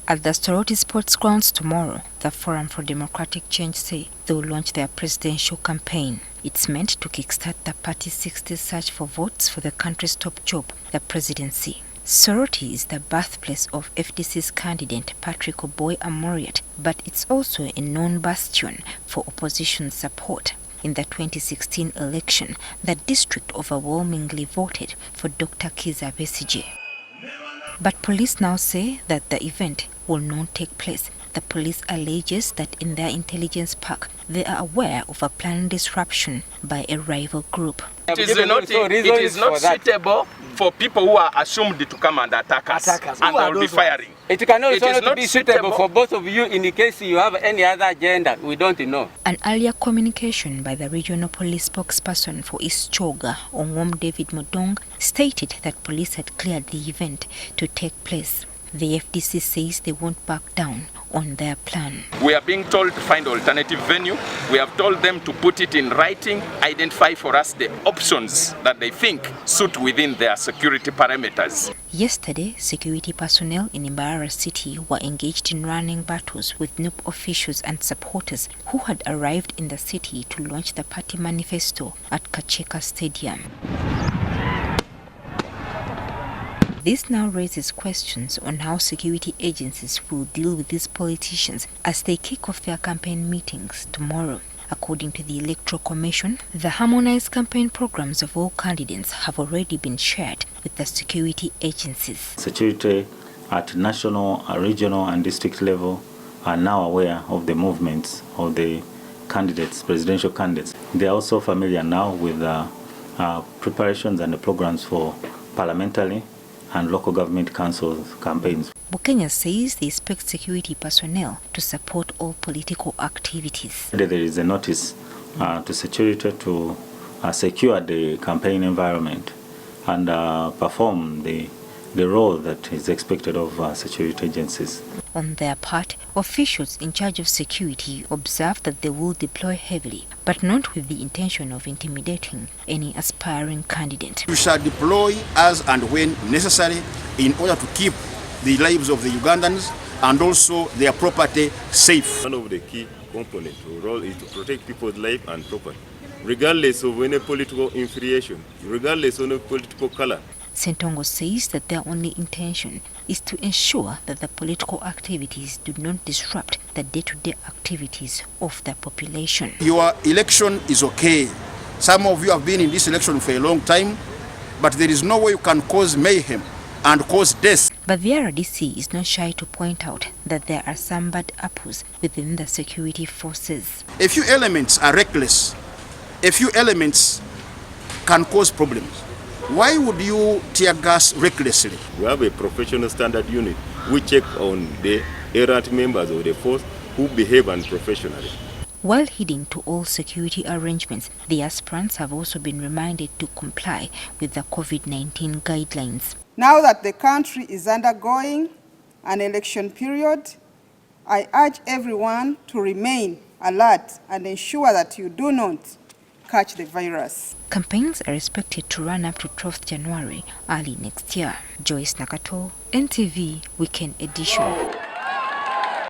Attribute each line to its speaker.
Speaker 1: At the Sorority Sports Grounds tomorrow, the Forum for Democratic Change say they will launch their presidential campaign. It's meant to kickstart the party's 60th search for votes for the country's top job, the presidency. Sorority is the birthplace of FDC's candidate Patrick Oboy Amoriat, but it's also a known bastion for opposition support. In the 2016 election, the district overwhelmingly voted for Dr. Kizza Besigye. But police now say that the event will not take place. The police alleges that in their intelligence pack, they are aware of a planned disruption by a rival group.
Speaker 2: It is not suitable for people who are assumed to come and attack us and will be firing.
Speaker 3: It can also not be suitable for both of you in case you have any other agenda. We don't know.
Speaker 1: An earlier communication by the regional police spokesperson for East Choga, Ongom David Modong, stated that police had cleared the event to take place. The FDC says they won't back down on their plan.
Speaker 2: We are being told to find alternative venue. We have told them to put it in writing, identify for us the options that they think suit within their security parameters.
Speaker 1: Yesterday, security personnel in Mbarara City were engaged in running battles with NUP officials and supporters who had arrived in the city to launch the party manifesto at Kacheka Stadium. This now raises questions on how security agencies will deal with these politicians as they kick off their campaign meetings tomorrow. According to the Electoral Commission, the harmonized campaign programs of all candidates have already been shared with the security agencies.
Speaker 4: Security at national, regional and district level are now aware of the movements of the candidates, presidential candidates. They are also familiar now with the preparations and the programs for parliamentary and local government council campaigns.
Speaker 1: Bukenya says they expect security personnel to support all political activities.
Speaker 4: There is a notice to security to secure the campaign environment and perform the role that is expected of security agencies.
Speaker 1: On their part, officials in charge of security observe that they will deploy heavily, but not with the intention of intimidating any aspiring candidate.
Speaker 5: We shall deploy as and when necessary in order to keep the lives of the Ugandans and also their property safe.
Speaker 6: One of the key components of the role is to protect people's life and property, regardless of any political affiliation, regardless of any political color.
Speaker 1: Sentongo says that their only intention is to ensure that the political activities do not disrupt the day-to-day activities of the population.
Speaker 5: Your election is okay. Some of you have been in this election for a long time, but there is no way you can cause mayhem and cause death.
Speaker 1: But the RDC is not shy to point out that there are some bad apples within the security forces.
Speaker 5: A few elements are reckless. A few elements can cause problems. Why would you tear gas recklessly?
Speaker 6: We have a professional standard unit. We check on the errant members of the force who behave unprofessionally.
Speaker 1: While heeding to all security arrangements, the aspirants have also been reminded to comply with the COVID-19 guidelines.
Speaker 7: Now that the country is undergoing an election period, I urge everyone to remain alert and ensure that you do not catch the virus.
Speaker 1: Campaigns are expected to run up to 12th January early next year. Joyce Nakato, NTV Weekend Edition.